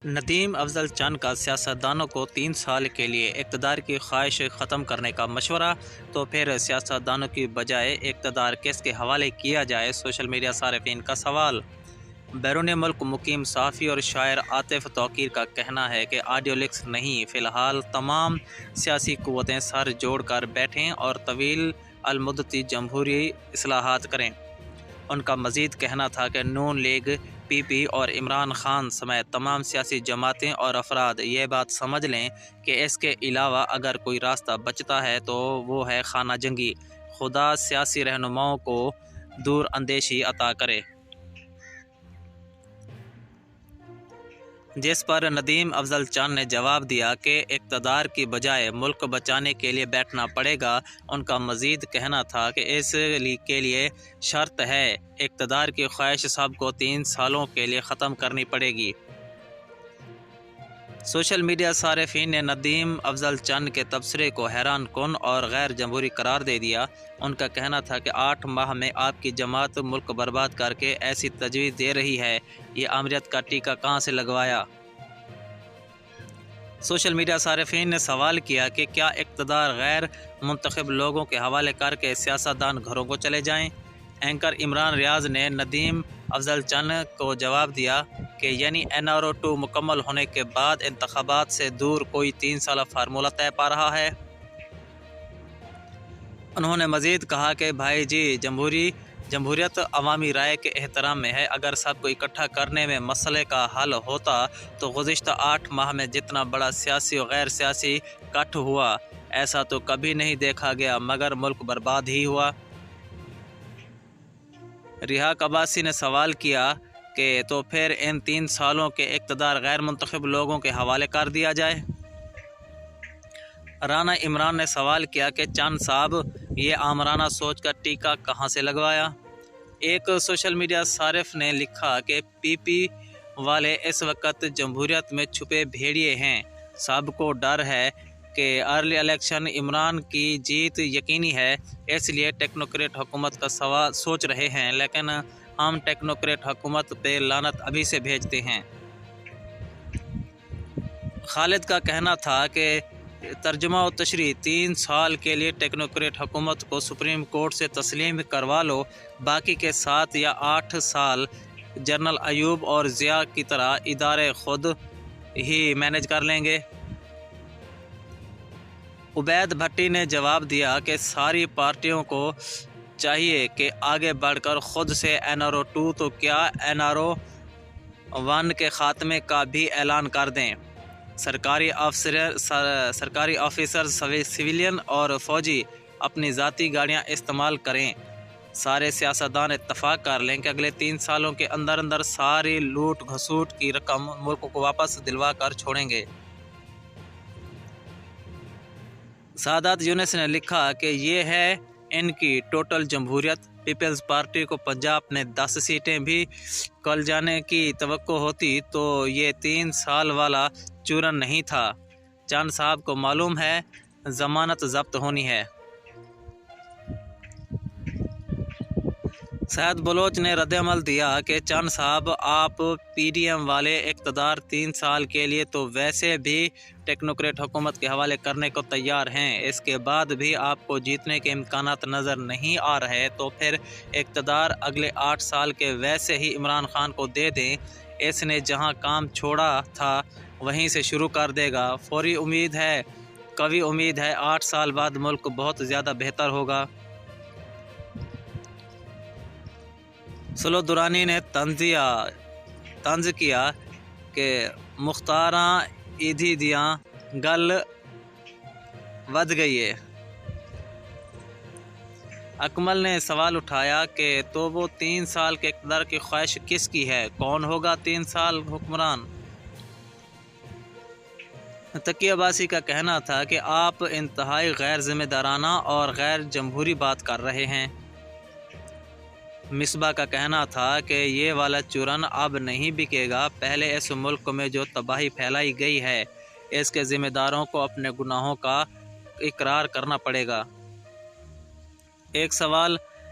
ندیم افضل چند کا سیاستدانوں کو 3 سال کے لیے اقتدار کی خواہش ختم کرنے کا مشورہ، تو پھر سیاستدانوں کی بجائے اقتدار کس کے حوالے کیا جائے؟ سوشل میڈیا صارفین کا سوال۔ بیرون ملک مقیم صحافی اور شاعر عاطف توقیر کا کہنا ہے کہ آڈیو لیکس نہیں، فی الحال تمام سیاسی قوتیں سر جوڑ کر بیٹھیں اور طویل المدتی جمہوری اصلاحات کریں۔ ان کا مزید کہنا تھا کہ نون لیگ، پی پی اور عمران خان سمیت تمام سیاسی جماعتیں اور افراد یہ بات سمجھ لیں کہ اس کے علاوہ اگر کوئی راستہ بچتا ہے تو وہ ہے خانہ جنگی۔ خدا سیاسی رہنماؤں کو دور اندیشی عطا کرے۔ جس پر ندیم افضل چند نے جواب دیا کہ اقتدار کی بجائے ملک بچانے کے لیے بیٹھنا پڑے گا۔ ان کا مزید کہنا تھا کہ اس کے لیے شرط ہے، اقتدار کی خواہش سب کو 3 سالوں کے لیے ختم کرنی پڑے گی۔ سوشل میڈیا صارفین نے ندیم افضل چند کے تبصرے کو حیران کن اور غیر جمہوری قرار دے دیا۔ ان کا کہنا تھا کہ 8 ماہ میں آپ کی جماعت ملک برباد کر کے ایسی تجویز دے رہی ہے، یہ آمریت کا ٹیکہ کہاں سے لگوایا؟ سوشل میڈیا صارفین نے سوال کیا کہ کیا اقتدار غیر منتخب لوگوں کے حوالے کر کے سیاستدان گھروں کو چلے جائیں؟ اینکر عمران ریاض نے ندیم افضل چند کو جواب دیا کہ یعنی NRO 2 مکمل ہونے کے بعد انتخابات سے دور کوئی 3 سالہ فارمولہ طے پا رہا ہے۔ انہوں نے مزید کہا کہ بھائی جی، جمہوریت عوامی رائے کے احترام میں ہے۔ اگر سب کو اکٹھا کرنے میں مسئلے کا حل ہوتا تو گزشتہ 8 ماہ میں جتنا بڑا سیاسی و غیر سیاسی کٹ ہوا، ایسا تو کبھی نہیں دیکھا گیا، مگر ملک برباد ہی ہوا۔ ریحاق عباسی نے سوال کیا کہ تو پھر ان 3 سالوں کے اقتدار غیر منتخب لوگوں کے حوالے کر دیا جائے۔ رانا عمران نے سوال کیا کہ چند صاحب، یہ آمرانہ سوچ کا ٹیکہ کہاں سے لگوایا؟ ایک سوشل میڈیا صارف نے لکھا کہ پی پی والے اس وقت جمہوریت میں چھپے بھیڑیے ہیں، سب کو ڈر ہے کہ ارلی الیکشن عمران کی جیت یقینی ہے، اس لیے ٹیکنوکریٹ حکومت کا سوال سوچ رہے ہیں، لیکن ہم ٹیکنوکریٹ حکومت پہ لعنت ابھی سے بھیجتے ہیں۔ خالد کا کہنا تھا کہ ترجمہ و تشریح 3 سال کے لیے ٹیکنوکریٹ حکومت کو سپریم کورٹ سے تسلیم کروا لو، باقی کے 7 یا 8 سال جنرل ایوب اور ضیاء کی طرح ادارے خود ہی مینج کر لیں گے۔ عبید بھٹی نے جواب دیا کہ ساری پارٹیوں کو چاہیے کہ آگے بڑھ کر خود سے NRO 2 تو کیا NRO 1 کے خاتمے کا بھی اعلان کر دیں۔ سرکاری آفیسر، سویلین اور فوجی اپنی ذاتی گاڑیاں استعمال کریں۔ سارے سیاستدان اتفاق کر لیں کہ اگلے 3 سالوں کے اندر ساری لوٹ گھسوٹ کی رقم ملک کو واپس دلوا کر چھوڑیں گے۔ سعادت یونس نے لکھا کہ یہ ہے ان کی ٹوٹل جمہوریت۔ پیپلز پارٹی کو پنجاب میں 10 سیٹیں بھی کل جانے کی توقع ہوتی تو یہ 3 سال والا چورن نہیں تھا۔ چند صاحب کو معلوم ہے ضمانت ضبط ہونی ہے۔ سعید بلوچ نے رد عمل دیا کہ چند صاحب، آپ پی ڈی ایم والے اقتدار 3 سال کے لیے تو ویسے بھی ٹیکنوکریٹ حکومت کے حوالے کرنے کو تیار ہیں، اس کے بعد بھی آپ کو جیتنے کے امکانات نظر نہیں آ رہے تو پھر اقتدار اگلے 8 سال کے ویسے ہی عمران خان کو دے دیں، اس نے جہاں کام چھوڑا تھا وہیں سے شروع کر دے گا۔ فوری امید ہے، قوی امید ہے، 8 سال بعد ملک بہت زیادہ بہتر ہوگا۔ سلو دورانی نے طنز کیا کہ مختاراں ایدھی دیاں گل ود گئی ہے۔ اکمل نے سوال اٹھایا کہ تو وہ 3 سال کے اقتدار کی خواہش کس کی ہے؟ کون ہوگا 3 سال حکمران؟ تقی عباسی کا کہنا تھا کہ آپ انتہائی غیر ذمہ دارانہ اور غیر جمہوری بات کر رہے ہیں۔ مصباح کا کہنا تھا کہ یہ والا چورن اب نہیں بکے گا، پہلے اس ملک میں جو تباہی پھیلائی گئی ہے اس کے ذمہ داروں کو اپنے گناہوں کا اقرار کرنا پڑے گا۔ ایک سوال